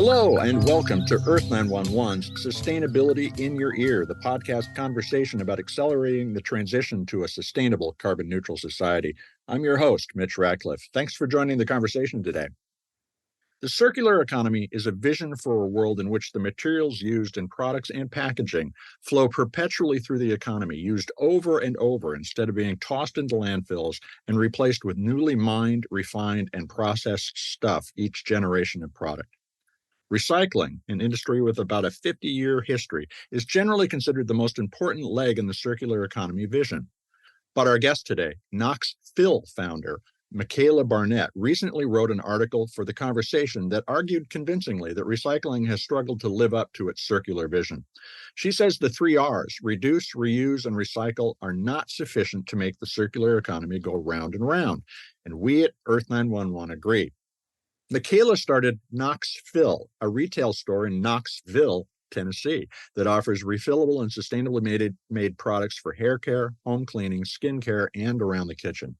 Hello, and welcome to Earth911's Sustainability in Your Ear, the podcast conversation about accelerating the transition to a sustainable carbon neutral society. I'm your host, Mitch Ratcliffe. Thanks for joining the conversation today. The circular economy is a vision for a world in which the materials used in products and packaging flow perpetually through the economy, used over and over instead of being tossed into landfills and replaced with newly mined, refined, and processed stuff each generation of product. Recycling, an industry with about a 50-year history, is generally considered the most important leg in the circular economy vision. But our guest today, Knoxfill founder Michaela Barnett, recently wrote an article for The Conversation that argued convincingly that recycling has struggled to live up to its circular vision. She says the 3 R's, reduce, reuse, and recycle, are not sufficient to make the circular economy go round and round. And we at Earth911 agree. Michaela started Knoxfill, a retail store in Knoxville, Tennessee, that offers refillable and sustainably made products for hair care, home cleaning, skin care, and around the kitchen.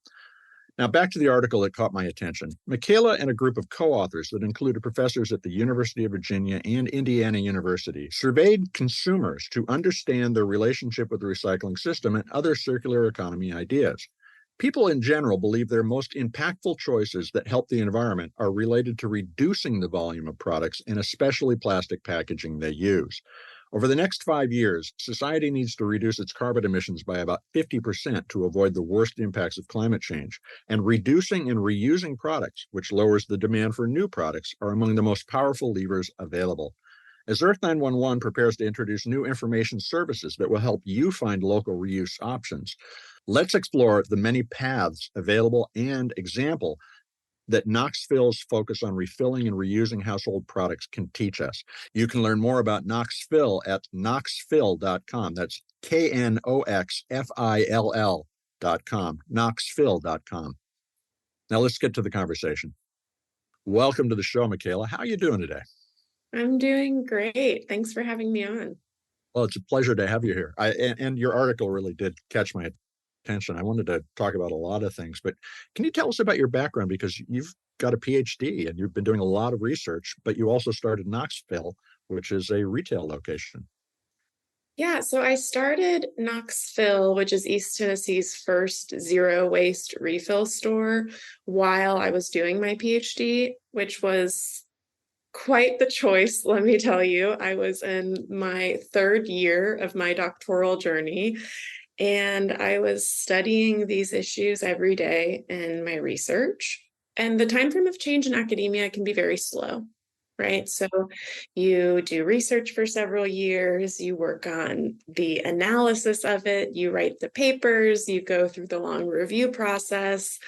Now, back to the article that caught my attention. Michaela and a group of co-authors that included professors at the University of Virginia and Indiana University surveyed consumers to understand their relationship with the recycling system and other circular economy ideas. People in general believe their most impactful choices that help the environment are related to reducing the volume of products and especially plastic packaging they use. Over the next 5 years, society needs to reduce its carbon emissions by about 50% to avoid the worst impacts of climate change. And reducing and reusing products, which lowers the demand for new products, are among the most powerful levers available. As Earth911 prepares to introduce new information services that will help you find local reuse options, let's explore the many paths available and example that Knoxfill's focus on refilling and reusing household products can teach us. You can learn more about Knoxfill at knoxfill.com. That's Knoxfill.com, knoxfill.com. Now let's get to the conversation. Welcome to the show, Michaela. How are you doing today? I'm doing great. Thanks for having me on. Well, it's a pleasure to have you here. And your article really did catch my attention. I wanted to talk about a lot of things, but can you tell us about your background? Because you've got a PhD and you've been doing a lot of research, but you also started Knoxfill, which is a retail location. Yeah, so I started Knoxfill, which is East Tennessee's first zero waste refill store, while I was doing my PhD, which was quite the choice, let me tell you. I was in my 3rd year of my doctoral journey, and I was studying these issues every day in my research. And the time frame of change in academia can be very slow, right? So you do research for several years, you work on the analysis of it, you write the papers, you go through the long review process,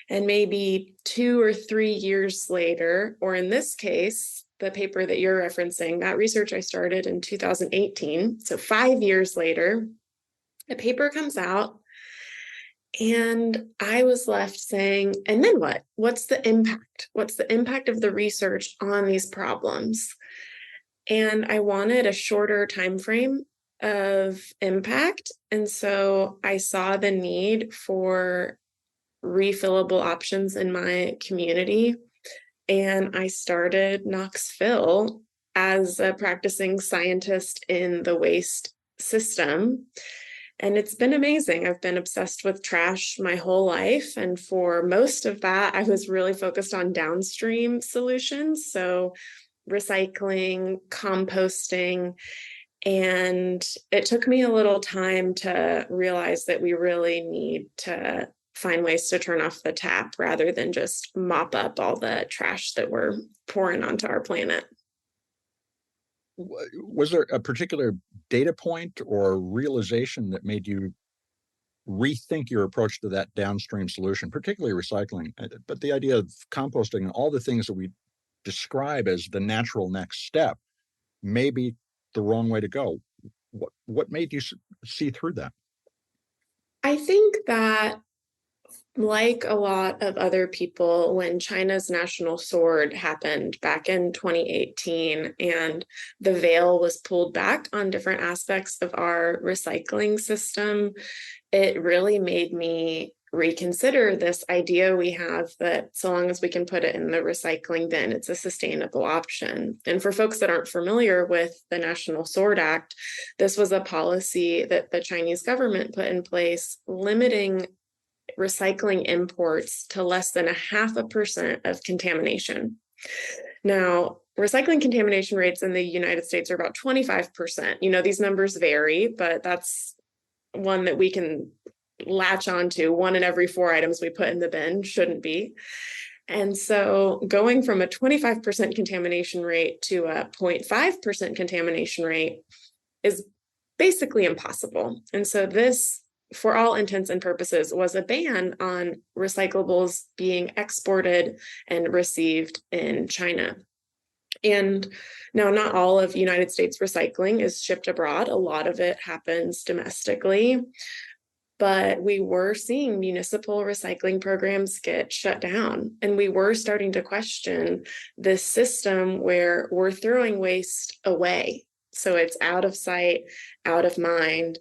and maybe 2 or 3 years later, or in this case, the paper that you're referencing, that research I started in 2018. So 5 years later, a paper comes out, and I was left saying, and then what? What's the impact? What's the impact of the research on these problems? And I wanted a shorter time frame of impact. And so I saw the need for refillable options in my community. And I started Knoxfill as a practicing scientist in the waste system. And it's been amazing. I've been obsessed with trash my whole life. And for most of that, I was really focused on downstream solutions. So recycling, composting. And it took me a little time to realize that we really need to find ways to turn off the tap rather than just mop up all the trash that we're pouring onto our planet. Was there a particular data point or realization that made you rethink your approach to that downstream solution, particularly recycling, but the idea of composting and all the things that we describe as the natural next step may be the wrong way to go? What made you see through that? I think that, like a lot of other people, when China's national sword happened back in 2018 and the veil was pulled back on different aspects of our recycling system, it really made me reconsider this idea we have that so long as we can put it in the recycling bin, it's a sustainable option. And for folks that aren't familiar with the National Sword Act, this was a policy that the Chinese government put in place limiting recycling imports to less than 0.5% of contamination. Now, recycling contamination rates in the United States are about 25%. These numbers vary, but that's one that we can latch onto. 1 in every 4 items we put in the bin shouldn't be. And so going from a 25% contamination rate to a 0.5% contamination rate is basically impossible. And so this, for all intents and purposes, was a ban on recyclables being exported and received in China. And now, not all of United States recycling is shipped abroad. A lot of it happens domestically. But we were seeing municipal recycling programs get shut down. And we were starting to question this system where we're throwing waste away. So it's out of sight, out of mind.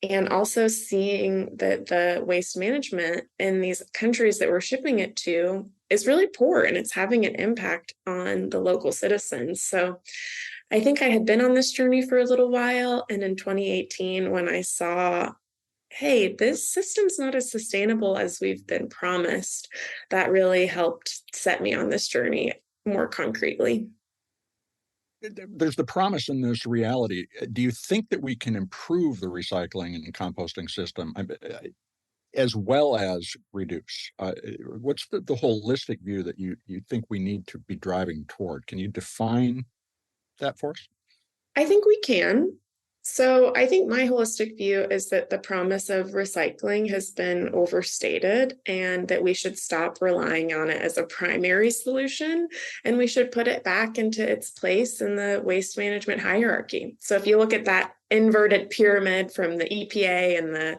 And also seeing that the waste management in these countries that we're shipping it to is really poor, and it's having an impact on the local citizens. So I think I had been on this journey for a little while. And in 2018, when I saw, hey, this system's not as sustainable as we've been promised, that really helped set me on this journey more concretely. There's the promise and there's reality. Do you think that we can improve the recycling and composting system as well as reduce? What's the holistic view that you think we need to be driving toward? Can you define that for us? I think we can. So I think my holistic view is that the promise of recycling has been overstated, and that we should stop relying on it as a primary solution, and we should put it back into its place in the waste management hierarchy. So if you look at that inverted pyramid from the EPA and the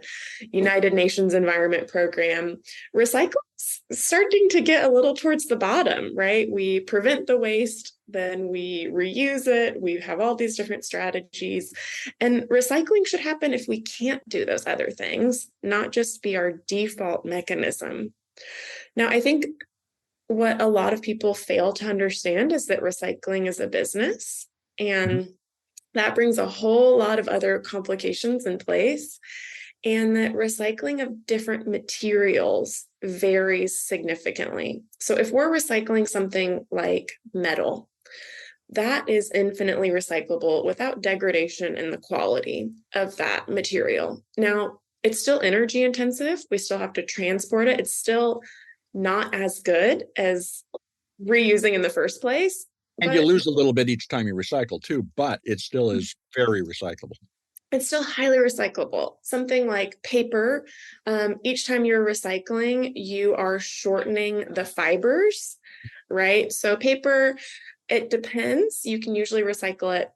United Nations Environment Program, recycling's starting to get a little towards the bottom, right? We prevent the waste, then we reuse it. We have all these different strategies. And recycling should happen if we can't do those other things, not just be our default mechanism. Now, I think what a lot of people fail to understand is that recycling is a business, and that brings a whole lot of other complications in place, and that recycling of different materials varies significantly. So if we're recycling something like metal, that is infinitely recyclable without degradation in the quality of that material. Now, it's still energy intensive. We still have to transport it. It's still not as good as reusing in the first place. And you lose a little bit each time you recycle too, but it still is very recyclable. It's still highly recyclable. Something like paper, each time you're recycling, you are shortening the fibers, right? So paper, it depends. You can usually recycle it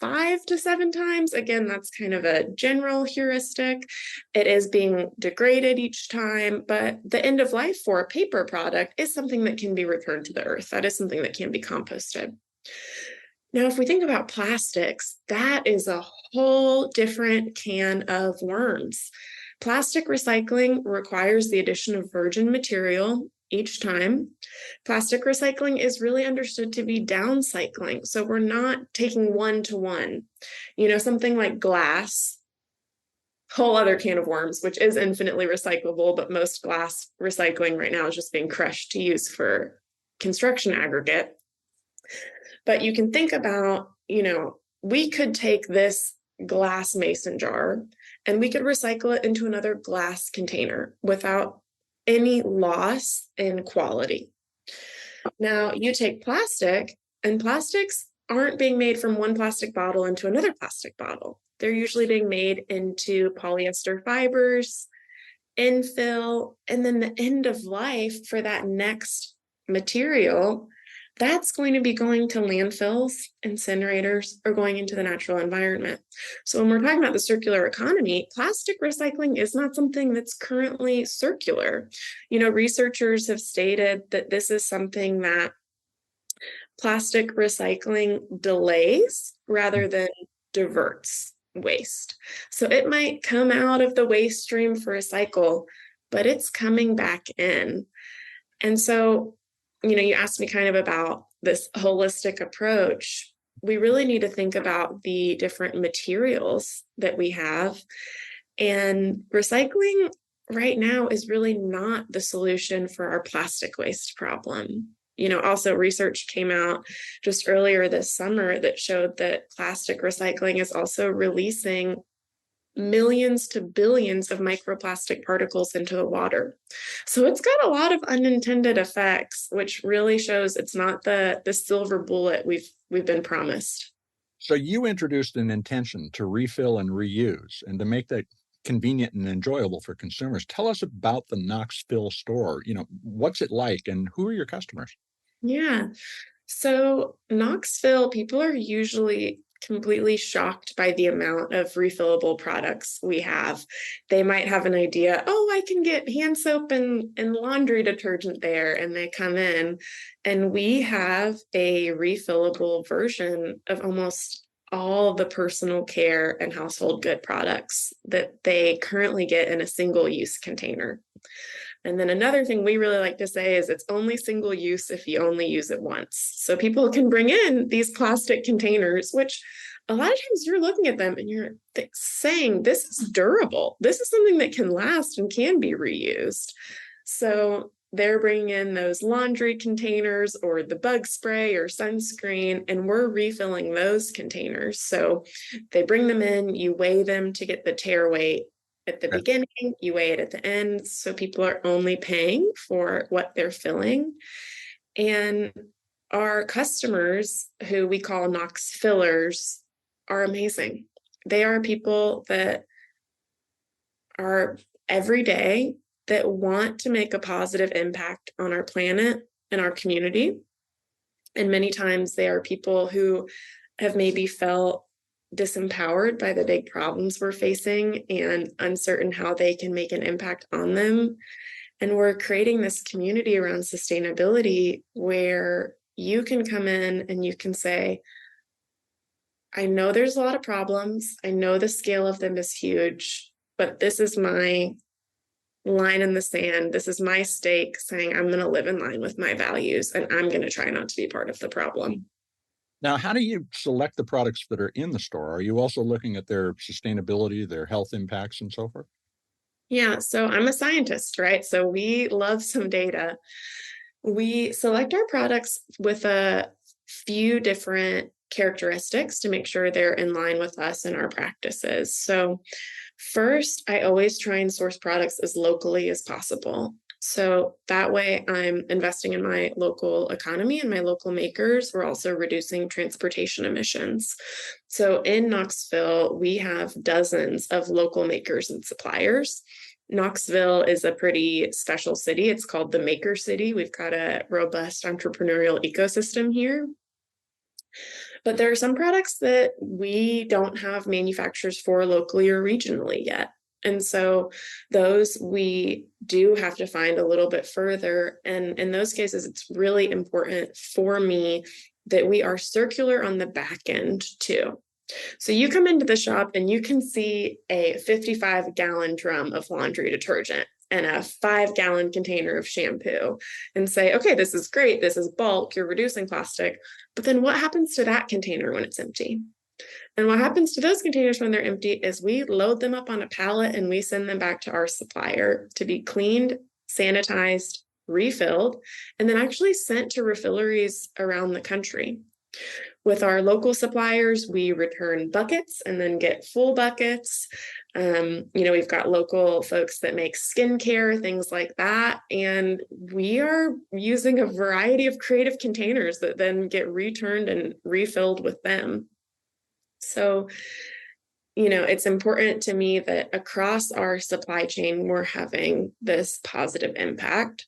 5 to 7 times. Again, that's kind of a general heuristic. It is being degraded each time, but the end of life for a paper product is something that can be returned to the earth. That is something that can be composted. Now, if we think about plastics, that is a whole different can of worms. Plastic recycling requires the addition of virgin material each time. Plastic recycling is really understood to be downcycling. So we're not taking one-to-one. Something like glass, whole other can of worms, which is infinitely recyclable, but most glass recycling right now is just being crushed to use for construction aggregate. But you can think about, we could take this glass mason jar and we could recycle it into another glass container without any loss in quality. Now, you take plastic, and plastics aren't being made from one plastic bottle into another plastic bottle. They're usually being made into polyester fibers, infill, and then the end of life for that next material, that's going to be going to landfills, incinerators, or going into the natural environment. So when we're talking about the circular economy, plastic recycling is not something that's currently circular. Researchers have stated that this is something that plastic recycling delays rather than diverts waste. So it might come out of the waste stream for a cycle, but it's coming back in. And so, you asked me kind of about this holistic approach. We really need to think about the different materials that we have. And recycling right now is really not the solution for our plastic waste problem. Also research came out just earlier this summer that showed that plastic recycling is also releasing millions to billions of microplastic particles into the water. So it's got a lot of unintended effects, which really shows it's not the silver bullet we've been promised. So you introduced an intention to refill and reuse and to make that convenient and enjoyable for consumers. Tell us about the Knoxfill store. What's it like and who are your customers? Yeah. So Knoxfill, people are usually completely shocked by the amount of refillable products we have. They might have an idea, oh, I can get hand soap and laundry detergent there. And they come in and we have a refillable version of almost all the personal care and household good products that they currently get in a single-use container. And then another thing we really like to say is it's only single use if you only use it once. So people can bring in these plastic containers, which a lot of times you're looking at them and you're saying, this is durable. This is something that can last and can be reused. So they're bringing in those laundry containers or the bug spray or sunscreen, and we're refilling those containers. So they bring them in, you weigh them to get the tear weight at the beginning, you weigh it at the end. So people are only paying for what they're filling. And our customers, who we call Knoxfillers, are amazing. They are people that are every day that want to make a positive impact on our planet and our community. And many times they are people who have maybe felt disempowered by the big problems we're facing and uncertain how they can make an impact on them. And we're creating this community around sustainability where you can come in and you can say, I know there's a lot of problems. I know the scale of them is huge, but this is my line in the sand. This is my stake saying I'm going to live in line with my values and I'm going to try not to be part of the problem. Now, how do you select the products that are in the store? Are you also looking at their sustainability, their health impacts, and so forth? Yeah, so I'm a scientist, right? So we love some data. We select our products with a few different characteristics to make sure they're in line with us and our practices. So first, I always try and source products as locally as possible. So that way I'm investing in my local economy and my local makers. We're also reducing transportation emissions. So in Knoxville, we have dozens of local makers and suppliers. Knoxville is a pretty special city. It's called the Maker City. We've got a robust entrepreneurial ecosystem here. But there are some products that we don't have manufacturers for locally or regionally yet. And so those we do have to find a little bit further. And in those cases, it's really important for me that we are circular on the back end too. So you come into the shop and you can see a 55-gallon drum of laundry detergent and a 5-gallon container of shampoo and say, okay, this is great. This is bulk. You're reducing plastic. But then what happens to that container when it's empty? And what happens to those containers when they're empty is we load them up on a pallet and we send them back to our supplier to be cleaned, sanitized, refilled, and then actually sent to refilleries around the country. With our local suppliers, we return buckets and then get full buckets. We've got local folks that make skincare, things like that. And we are using a variety of creative containers that then get returned and refilled with them. So, it's important to me that across our supply chain, we're having this positive impact.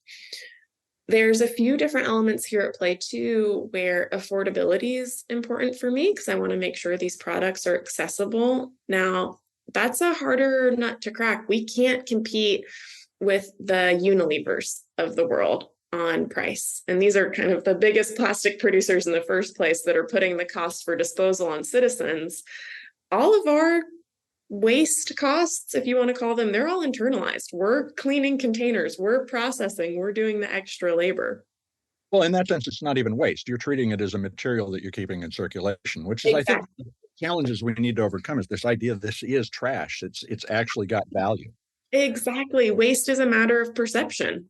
There's a few different elements here at play too, where affordability is important for me because I want to make sure these products are accessible. Now, that's a harder nut to crack. We can't compete with the Unilevers of the world on price. And these are kind of the biggest plastic producers in the first place that are putting the cost for disposal on citizens. All of our waste costs, if you want to call them, they're all internalized. We're cleaning containers, we're processing, we're doing the extra labor. Well, in that sense, it's not even waste. You're treating it as a material that you're keeping in circulation, which is, I think, Exactly. challenges we need to overcome is this idea that this is trash. It's actually got value. Exactly. Waste is a matter of perception.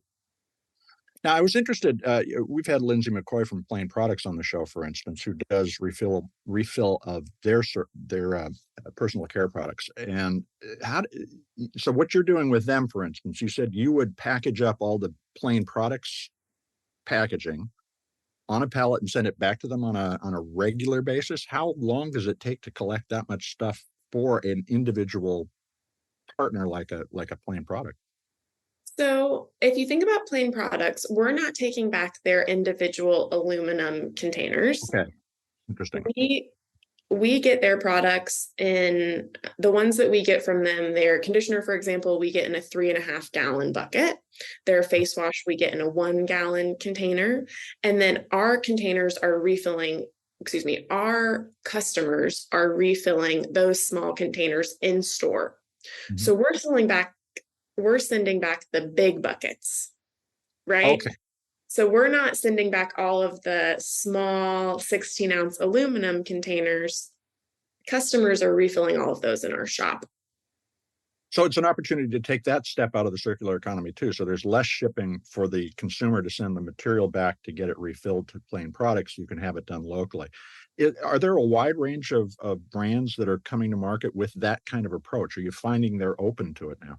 Now, I was interested. We've had Lindsay McCoy from Plain Products on the show, for instance, who does refill of their personal care products. And so what you're doing with them, for instance, you said you would package up all the Plain Products packaging on a pallet and send it back to them on a regular basis. How long does it take to collect that much stuff for an individual partner like a Plain Product? So, if you think about Plain Products, we're not taking back their individual aluminum containers. Okay, interesting. We get their products in the ones that we get from them. Their conditioner, for example, we get in a 3.5 gallon bucket. Their face wash, we get in a 1 gallon container. And then our containers are refilling, excuse me, our customers are refilling those small containers in store. Mm-hmm. So we're sending back the big buckets, right? Okay. So we're not sending back all of the small 16-ounce aluminum containers. Customers are refilling all of those in our shop. So it's an opportunity to take that step out of the circular economy too. So there's less shipping for the consumer to send the material back to get it refilled to Plain Products. You can have it done locally. Are there a wide range of brands that are coming to market with that kind of approach? Are you finding they're open to it now?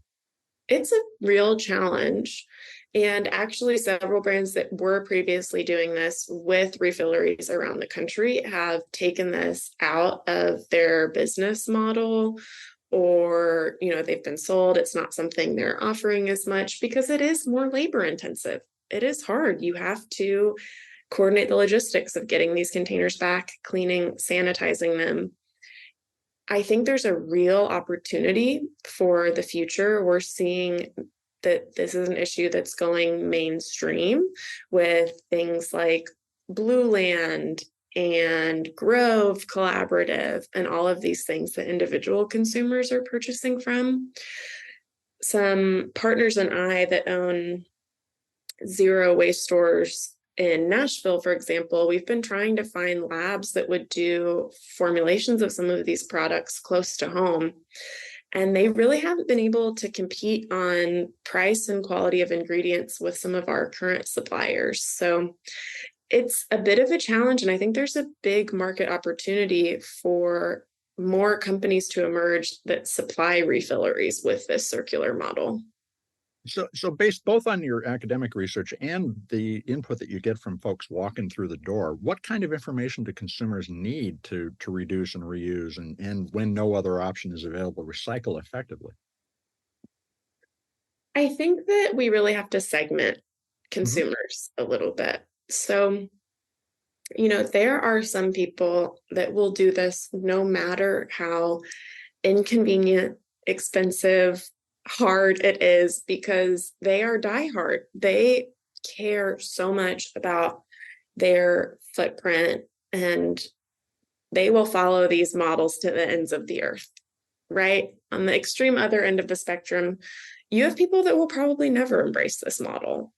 It's a real challenge. And actually, several brands that were previously doing this with refilleries around the country have taken this out of their business model, or they've been sold. It's not something they're offering as much because it is more labor intensive. It is hard. You have to coordinate the logistics of getting these containers back, cleaning, sanitizing them. I think there's a real opportunity for the future. We're seeing that this is an issue that's going mainstream with things like Blue Land and Grove Collaborative and all of these things that individual consumers are purchasing from. Some partners and I that own zero waste stores in Nashville, for example, we've been trying to find labs that would do formulations of some of these products close to home. And they really haven't been able to compete on price and quality of ingredients with some of our current suppliers. So it's a bit of a challenge. And I think there's a big market opportunity for more companies to emerge that supply refilleries with this circular model. So based both on your academic research and the input that you get from folks walking through the door, what kind of information do consumers need to reduce and reuse and when no other option is available, recycle effectively? I think that we really have to segment Mm-hmm. consumers a little bit. So, there are some people that will do this no matter how inconvenient, expensive, hard it is, because they are diehard. They care so much about their footprint, and they will follow these models to the ends of the earth, right? On the extreme other end of the spectrum, you have people that will probably never embrace this model.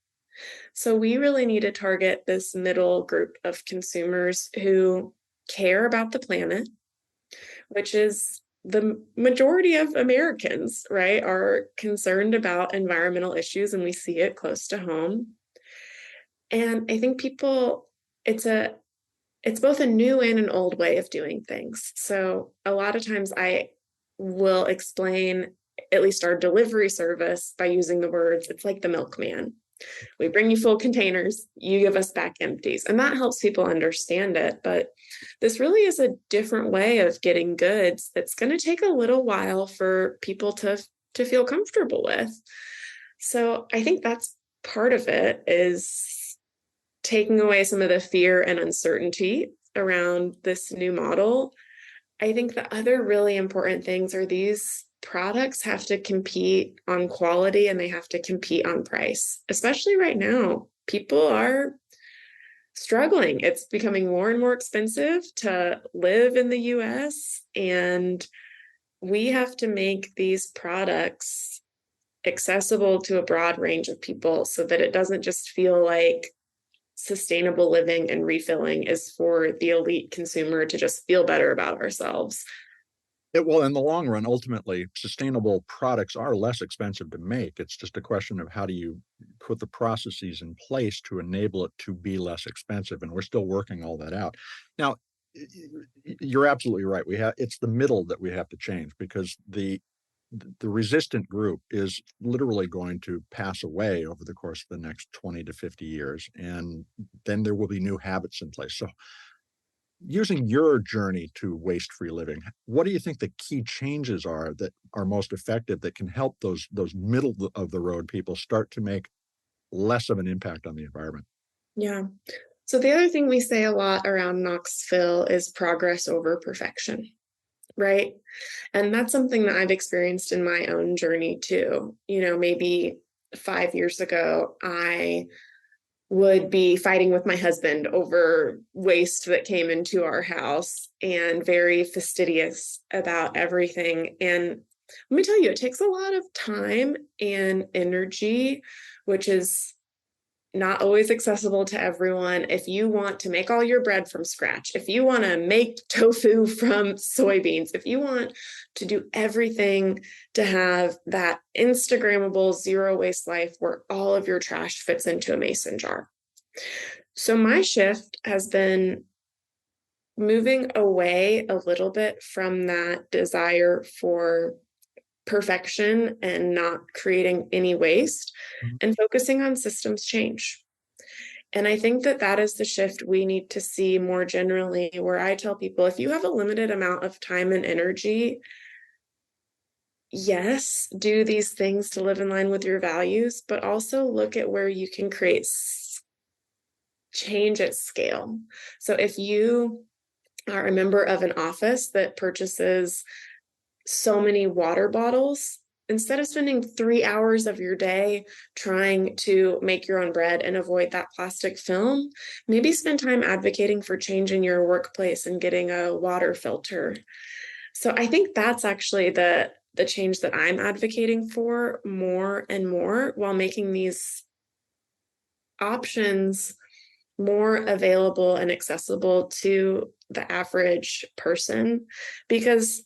So we really need to target this middle group of consumers who care about the planet, which is the majority of Americans, right, are concerned about environmental issues, and we see it close to home. And I think it's both a new and an old way of doing things. So a lot of times I will explain at least our delivery service by using the words, it's like the milkman. We bring you full containers, you give us back empties. And that helps people understand it. But this really is a different way of getting goods that's going to take a little while for people to feel comfortable with. So I think that's part of it, is taking away some of the fear and uncertainty around this new model. I think the other really important things are these products have to compete on quality and they have to compete on price, especially right now. People are struggling. It's becoming more and more expensive to live in the US, and we have to make these products accessible to a broad range of people so that it doesn't just feel like sustainable living and refilling is for the elite consumer to just feel better about ourselves. Well, in the long run, ultimately, sustainable products are less expensive to make. It's just a question of how do you put the processes in place to enable it to be less expensive, and we're still working all that out. Now, you're absolutely right. It's the middle that we have to change, because the resistant group is literally going to pass away over the course of the next 20 to 50 years, and then there will be new habits in place. So using your journey to waste-free living, what do you think the key changes are that are most effective that can help those middle of the road people start to make less of an impact on the environment? Yeah. So the other thing we say a lot around Knoxfill is progress over perfection, right? And that's something that I've experienced in my own journey too. Maybe 5 years ago, I would be fighting with my husband over waste that came into our house and very fastidious about everything. And let me tell you, it takes a lot of time and energy, which is not always accessible to everyone. If you want to make all your bread from scratch, if you want to make tofu from soybeans, if you want to do everything to have that Instagrammable zero waste life where all of your trash fits into a mason jar. So my shift has been moving away a little bit from that desire for perfection and not creating any waste, Mhm. and focusing on systems change. And I think that that is the shift we need to see more generally, where I tell people, if you have a limited amount of time and energy, yes, do these things to live in line with your values, but also look at where you can create change at scale. So if you are a member of an office that purchases so many water bottles, instead of spending 3 hours of your day trying to make your own bread and avoid that plastic film, maybe spend time advocating for change in your workplace and getting a water filter. So I think that's actually the change that I'm advocating for more and more, while making these options more available and accessible to the average person. Because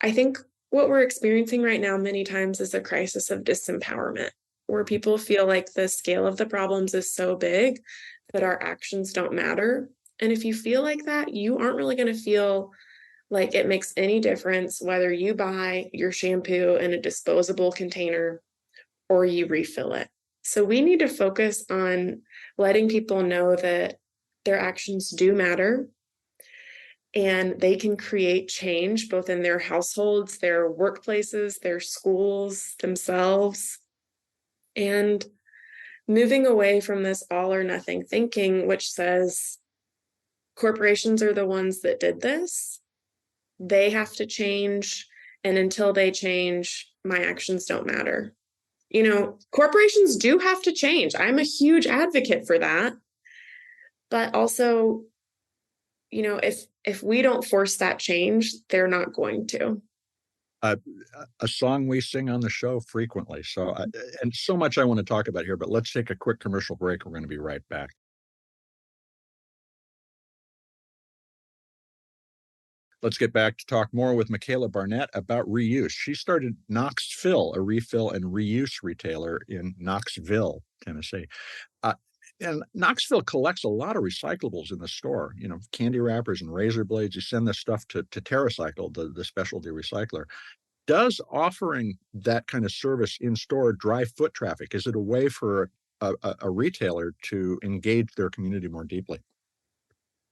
I think what we're experiencing right now many times is a crisis of disempowerment, where people feel like the scale of the problems is so big that our actions don't matter. And if you feel like that, you aren't really going to feel like it makes any difference whether you buy your shampoo in a disposable container or you refill it. So we need to focus on letting people know that their actions do matter and they can create change both in their households, their workplaces, their schools, themselves, and moving away from this all or nothing thinking, which says corporations are the ones that did this. They have to change. And until they change, my actions don't matter. Corporations do have to change. I'm a huge advocate for that. But also, if we don't force that change, they're not going to. Uh, a song we sing on the show frequently. And so much I want to talk about here, but let's take a quick commercial break. We're going to be right back. Let's get back to talk more with Michaela Barnett about reuse. She started Knoxfill, a refill and reuse retailer in Knoxville, Tennessee. Uh, and Knoxville collects a lot of recyclables in the store, candy wrappers and razor blades. You send this stuff to TerraCycle, the specialty recycler. Does offering that kind of service in store drive foot traffic? Is it a way for a retailer to engage their community more deeply?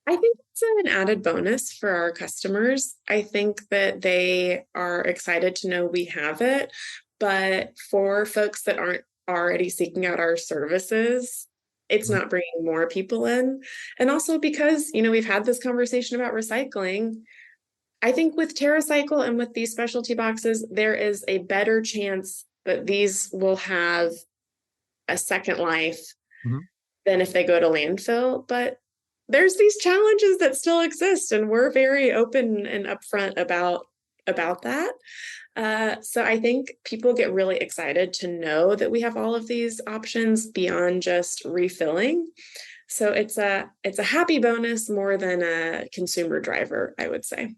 I think it's an added bonus for our customers. I think that they are excited to know we have it. But for folks that aren't already seeking out our services, it's Mhm. not bringing more people in. And also because, we've had this conversation about recycling. I think with TerraCycle and with these specialty boxes, there is a better chance that these will have a second life Mhm. than if they go to landfill. But there's these challenges that still exist, and we're very open and upfront about about that. So I think people get really excited to know that we have all of these options beyond just refilling. So it's a happy bonus more than a consumer driver, I would say.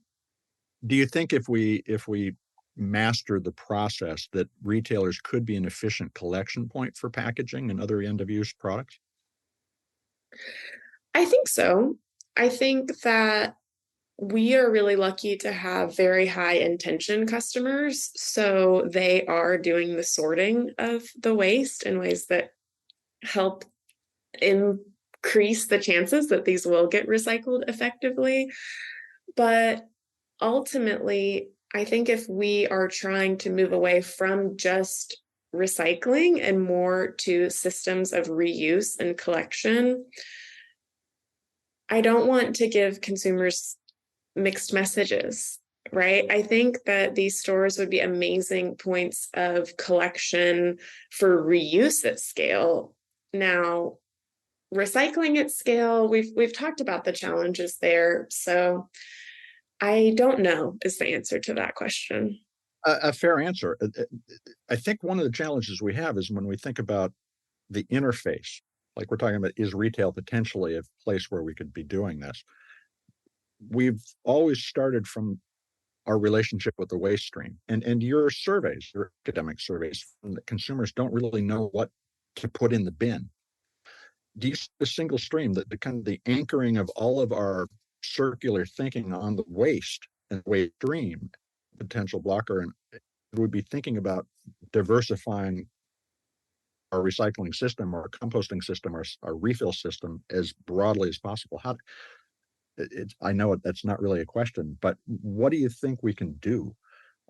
Do you think if we master the process that retailers could be an efficient collection point for packaging and other end of use products? I think so. I think that we are really lucky to have very high intention customers. So they are doing the sorting of the waste in ways that help increase the chances that these will get recycled effectively. But ultimately, I think if we are trying to move away from just recycling and more to systems of reuse and collection, I don't want to give consumers mixed messages, right? I think that these stores would be amazing points of collection for reuse at scale. Now, recycling at scale, we've talked about the challenges there. So I don't know is the answer to that question. A fair answer. I think one of the challenges we have is when we think about the interface, like we're talking about, is retail potentially a place where we could be doing this? We've always started from our relationship with the waste stream, and your surveys, your academic surveys, that consumers don't really know what to put in the bin. Do you see the single stream, that the kind of the anchoring of all of our circular thinking on the waste and waste stream potential blocker, and would be thinking about diversifying our recycling system, our composting system, our refill system as broadly as possible? How I know that's not really a question, but what do you think we can do?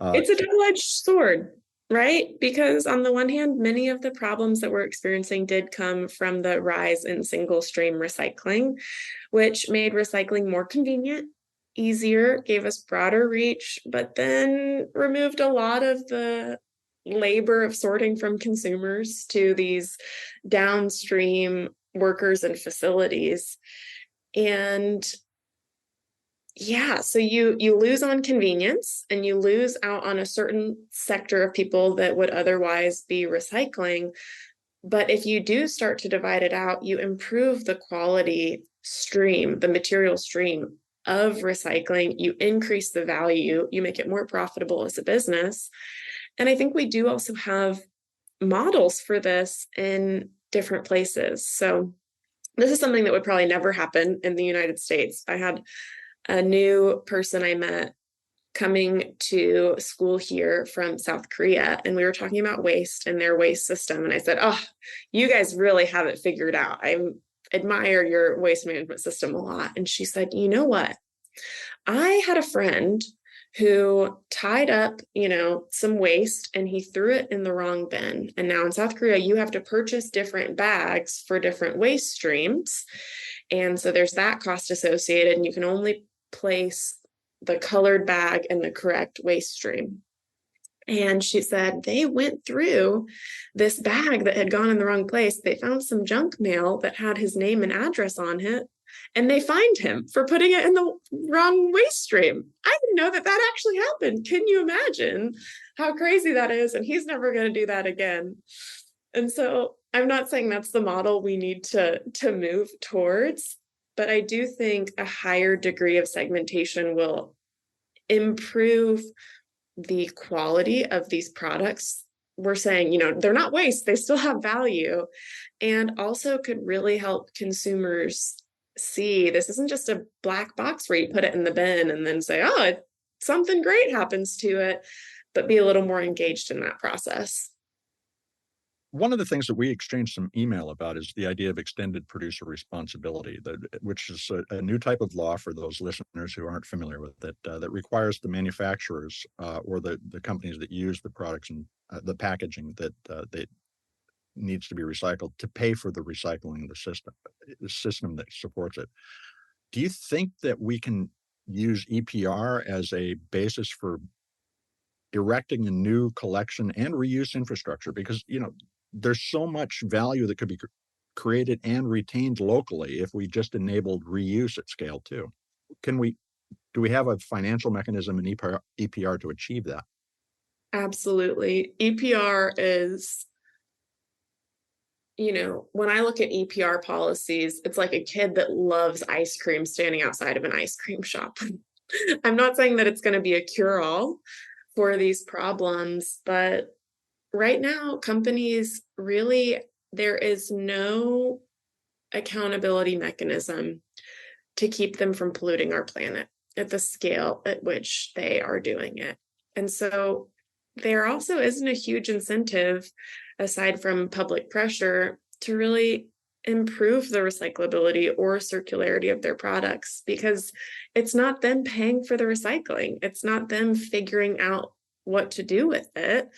It's a double-edged sword, right? Because on the one hand, many of the problems that we're experiencing did come from the rise in single stream recycling, which made recycling more convenient, easier, gave us broader reach, but then removed a lot of the labor of sorting from consumers to these downstream workers and facilities. And yeah, so you lose on convenience and you lose out on a certain sector of people that would otherwise be recycling. But if you do start to divide it out, you improve the quality stream, the material stream of recycling, you increase the value, you make it more profitable as a business. And I think we do also have models for this in different places. So this is something that would probably never happen in the United States. I had a new person I met coming to school here from South Korea, and we were talking about waste and their waste system. And I said, "Oh, you guys really have it figured out. I admire your waste management system a lot." And she said, "You know what? I had a friend who tied up, some waste and he threw it in the wrong bin. And now in South Korea, you have to purchase different bags for different waste streams. And so there's that cost associated, and you can only place the colored bag in the correct waste stream." And she said they went through this bag that had gone in the wrong place. They found some junk mail that had his name and address on it, and they fined him for putting it in the wrong waste stream. I didn't know that that actually happened. Can you imagine how crazy that is? And he's never going to do that again. And so I'm not saying that's the model we need to move towards, but I do think a higher degree of segmentation will improve the quality of these products. We're saying, they're not waste, they still have value, and also could really help consumers see this isn't just a black box where you put it in the bin and then say, "Oh, something great happens to it," but be a little more engaged in that process. One of the things that we exchanged some email about is the idea of extended producer responsibility, which is a new type of law for those listeners who aren't familiar with it, that requires the manufacturers or the companies that use the products and the packaging that they needs to be recycled to pay for the recycling of the system that supports it. Do you think that we can use EPR as a basis for erecting a new collection and reuse infrastructure? Because there's so much value that could be created and retained locally if we just enabled reuse at scale too. Can we do we have a financial mechanism in EPR to achieve that? Absolutely. EPR is, when I look at EPR policies, it's like a kid that loves ice cream standing outside of an ice cream shop. I'm not saying that it's going to be a cure-all for these problems, but right now, companies really, there is no accountability mechanism to keep them from polluting our planet at the scale at which they are doing it. And so there also isn't a huge incentive, aside from public pressure, to really improve the recyclability or circularity of their products, because it's not them paying for the recycling. It's not them figuring out what to do with it.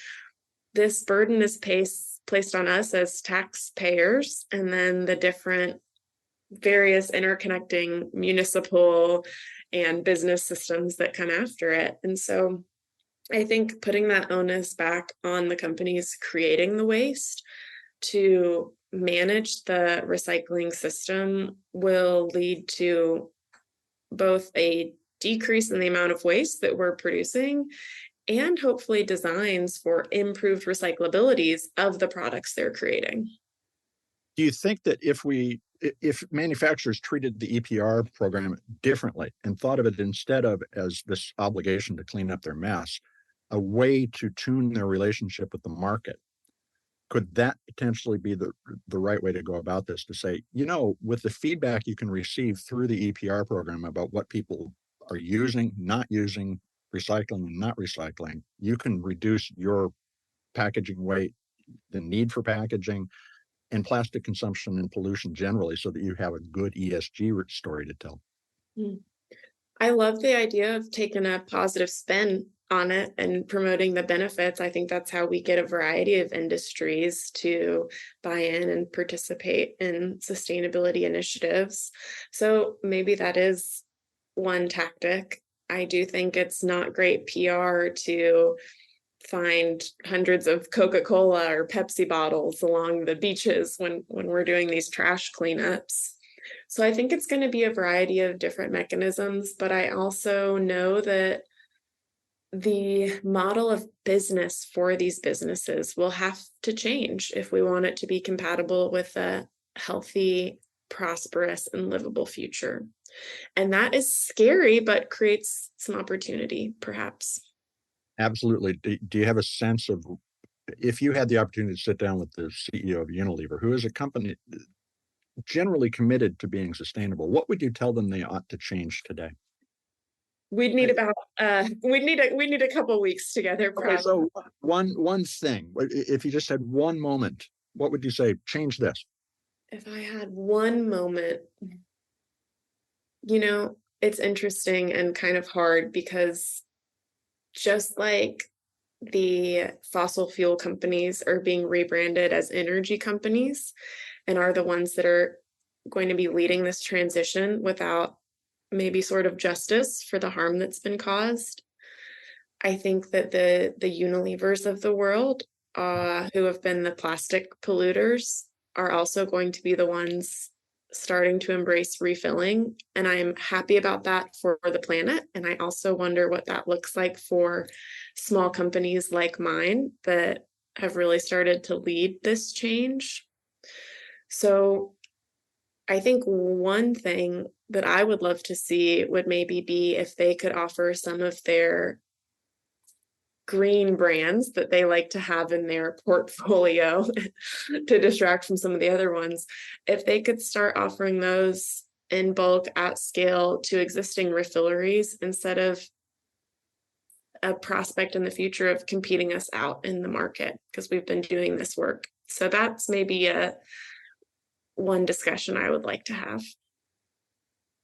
This burden is placed on us as taxpayers, and then the different various interconnecting municipal and business systems that come after it. And so I think putting that onus back on the companies creating the waste to manage the recycling system will lead to both a decrease in the amount of waste that we're producing and hopefully designs for improved recyclabilities of the products they're creating. Do you think that if manufacturers treated the EPR program differently and thought of it instead of as this obligation to clean up their mess, a way to tune their relationship with the market, could that potentially be the right way to go about this? To say, with the feedback you can receive through the EPR program about what people are using, not using, recycling and not recycling, you can reduce your packaging weight, the need for packaging, and plastic consumption and pollution generally, so that you have a good ESG story to tell. I love the idea of taking a positive spin on it and promoting the benefits. I think that's how we get a variety of industries to buy in and participate in sustainability initiatives. So maybe that is one tactic. I do think it's not great PR to find hundreds of Coca-Cola or Pepsi bottles along the beaches when we're doing these trash cleanups. So I think it's going to be a variety of different mechanisms, but I also know that the model of business for these businesses will have to change if we want it to be compatible with a healthy, prosperous, and livable future. And that is scary, but creates some opportunity, perhaps. Absolutely. Do you have a sense of, if you had the opportunity to sit down with the CEO of Unilever, who is a company generally committed to being sustainable, what would you tell them they ought to change today? We'd need a couple weeks together, probably. Okay, so one thing, if you just had one moment, what would you say? Change this. If I had one moment, it's interesting and kind of hard, because just like the fossil fuel companies are being rebranded as energy companies and are the ones that are going to be leading this transition without maybe sort of justice for the harm that's been caused, I think that the Unilevers of the world, who have been the plastic polluters, are also going to be the ones starting to embrace refilling. And I'm happy about that for the planet. And I also wonder what that looks like for small companies like mine that have really started to lead this change. So I think one thing that I would love to see would maybe be if they could offer some of their green brands that they like to have in their portfolio to distract from some of the other ones, if they could start offering those in bulk at scale to existing refilleries instead of a prospect in the future of competing us out in the market, because we've been doing this work. So that's maybe one discussion I would like to have.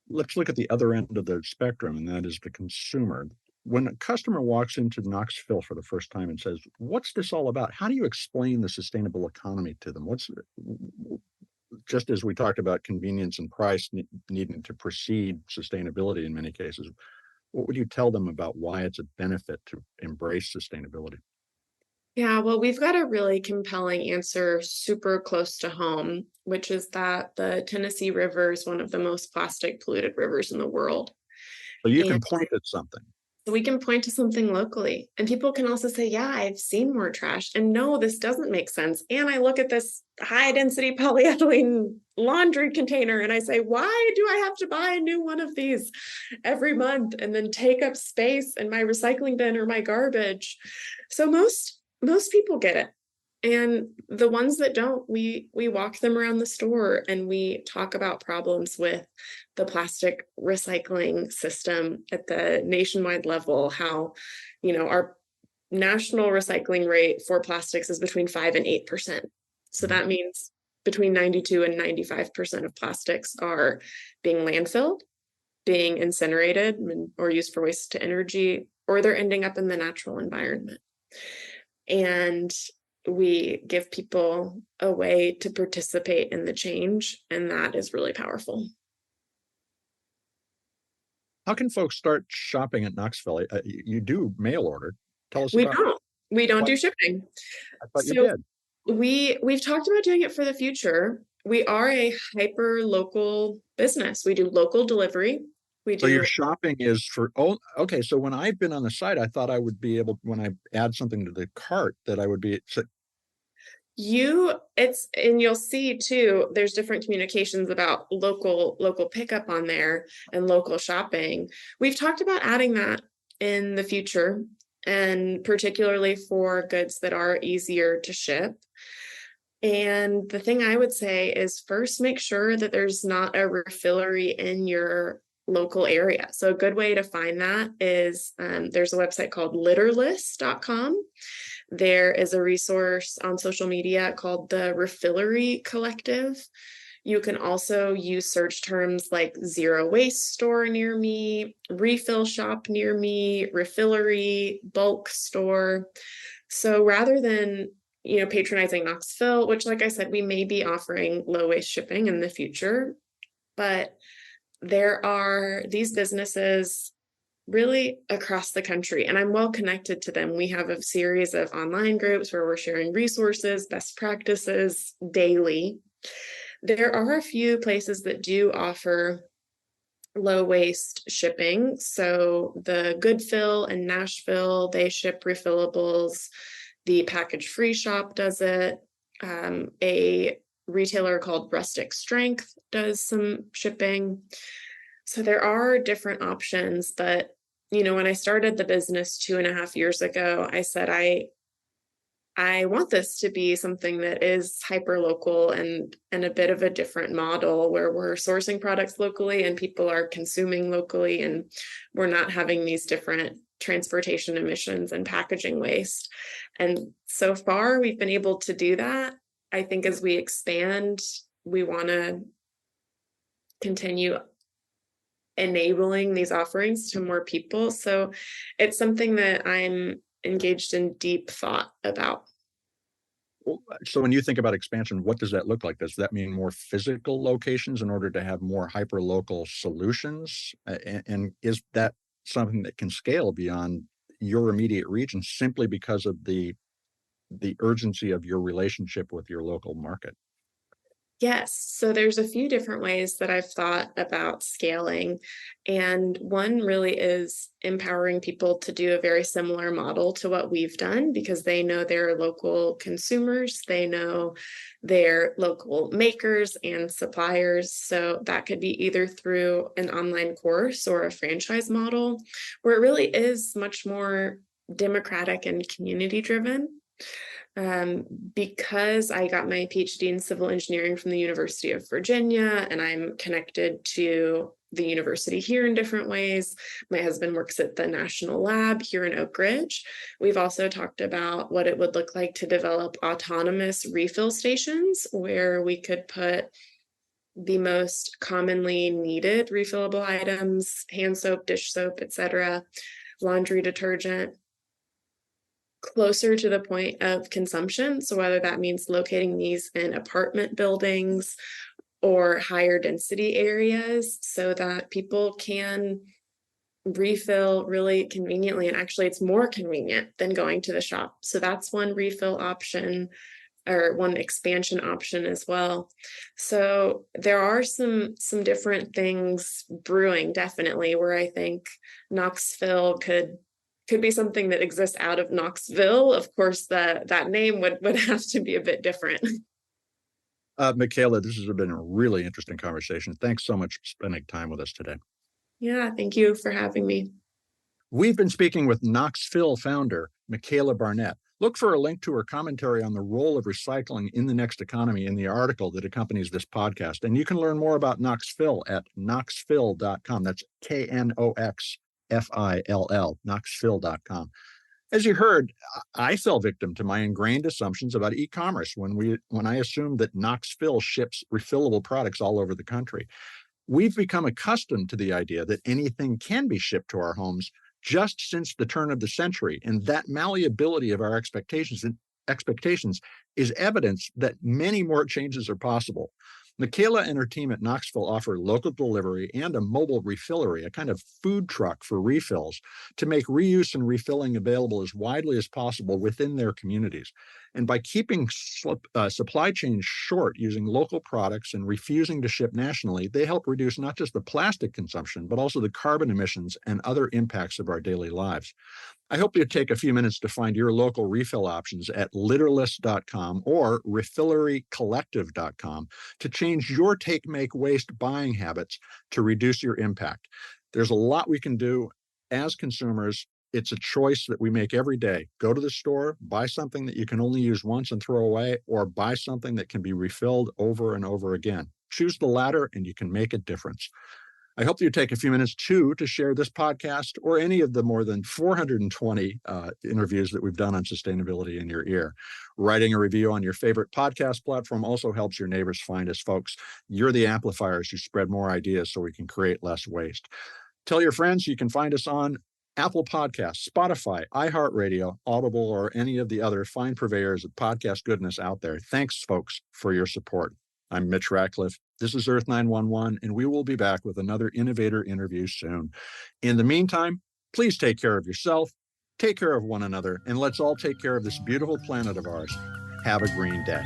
Let's look at the other end of the spectrum, and that is the consumer. When a customer walks into Knoxfill for the first time and says, "What's this all about?" How do you explain the sustainable economy to them? Just as we talked about convenience and price needing to precede sustainability in many cases, what would you tell them about why it's a benefit to embrace sustainability? Yeah, well, we've got a really compelling answer super close to home, which is that the Tennessee River is one of the most plastic polluted rivers in the world. So you And can point at something. so we can point to something locally. And people can also say, yeah, I've seen more trash. And no, this doesn't make sense. And I look at this high density polyethylene laundry container and I say, why do I have to buy a new one of these every month and then take up space in my recycling bin or my garbage? So most people get it. And the ones that don't, we walk them around the store and we talk about problems with the plastic recycling system at the nationwide level, how, our national recycling rate for plastics is between 5 and 8%. So that means between 92 and 95% of plastics are being landfilled, being incinerated or used for waste to energy, or they're ending up in the natural environment. And we give people a way to participate in the change, and that is really powerful. How can folks start shopping at Knoxville? You do mail order. Tell us We about don't. We don't what do shipping. I thought you So did. we've talked about doing it for the future. We are a hyper local business. We do local delivery. We So your do shopping is for, oh, okay. So when I've been on the site, I thought I would be able, when I add something to the cart, that I would be, so, and you'll see too, there's different communications about local pickup on there and local shopping. We've talked about adding that in the future, and particularly for goods that are easier to ship. And the thing I would say is first make sure that there's not a refillery in your local area. So a good way to find that is there's a website called litterless.com. There is a resource on social media called the Refillery Collective. You can also use search terms like zero waste store near me, refill shop near me, refillery, bulk store. So rather than patronizing Knoxfill, which like I said, we may be offering low waste shipping in the future, but there are these businesses really across the country, and I'm well connected to them. We have a series of online groups where we're sharing resources, best practices daily. There are a few places that do offer low waste shipping. So the Goodfill in Nashville, they ship refillables. The Package Free Shop does it. A retailer called Rustic Strength does some shipping. So there are different options, but when I started the business 2.5 years ago, I said I want this to be something that is hyper local and a bit of a different model where we're sourcing products locally and people are consuming locally, and we're not having these different transportation emissions and packaging waste. And so far we've been able to do that. I think as we expand, we want to continue enabling these offerings to more people. So it's something that I'm engaged in deep thought about. so when you think about expansion, what does that look like? Does that mean more physical locations in order to have more hyper local solutions? And is that something that can scale beyond your immediate region simply because of the urgency of your relationship with your local market? Yes. So there's a few different ways that I've thought about scaling. And one really is empowering people to do a very similar model to what we've done because they know their local consumers, they know their local makers and suppliers. So that could be either through an online course or a franchise model where it really is much more democratic and community driven. Because I got my PhD in civil engineering from the University of Virginia, and I'm connected to the university here in different ways. My husband works at the National Lab here in Oak Ridge. We've also talked about what it would look like to develop autonomous refill stations where we could put the most commonly needed refillable items, hand soap, dish soap, etc., laundry detergent, closer to the point of consumption. So whether that means locating these in apartment buildings or higher density areas so that people can refill really conveniently. And actually it's more convenient than going to the shop. So that's one refill option. or one expansion option as well. So there are some different things brewing, definitely, where I think Knoxfill could be something that exists out of Knoxville. Of course, that name would have to be a bit different. Michaela, this has been a really interesting conversation. Thanks so much for spending time with us today. Yeah, thank you for having me. We've been speaking with Knoxfill founder, Michaela Barnett. Look for a link to her commentary on the role of recycling in the next economy in the article that accompanies this podcast. And you can learn more about Knoxfill at knoxfill.com. That's Knoxfill, knoxfill.com. As you heard, I fell victim to my ingrained assumptions about e-commerce when I assumed that Knoxfill ships refillable products all over the country. We've become accustomed to the idea that anything can be shipped to our homes just since the turn of the century, and that malleability of our expectations is evidence that many more changes are possible. Michaela and her team at Knoxfill offer local delivery and a mobile refillery, a kind of food truck for refills, to make reuse and refilling available as widely as possible within their communities. And by keeping supply chains short using local products and refusing to ship nationally, they help reduce not just the plastic consumption, but also the carbon emissions and other impacts of our daily lives. I hope you take a few minutes to find your local refill options at litterless.com or refillerycollective.com to change your take, make, waste buying habits to reduce your impact. There's a lot we can do as consumers. It's a choice that we make every day. Go to the store, buy something that you can only use once and throw away, or buy something that can be refilled over and over again. Choose the latter and you can make a difference. I hope you take a few minutes, too, to share this podcast or any of the more than 420 interviews that we've done on sustainability in your ear. Writing a review on your favorite podcast platform also helps your neighbors find us, folks. You're the amplifiers who spread more ideas so we can create less waste. Tell your friends you can find us on Apple Podcasts, Spotify, iHeartRadio, Audible, or any of the other fine purveyors of podcast goodness out there. Thanks, folks, for your support. I'm Mitch Ratcliffe. This is Earth911, and we will be back with another innovator interview soon. In the meantime, please take care of yourself, take care of one another, and let's all take care of this beautiful planet of ours. Have a green day.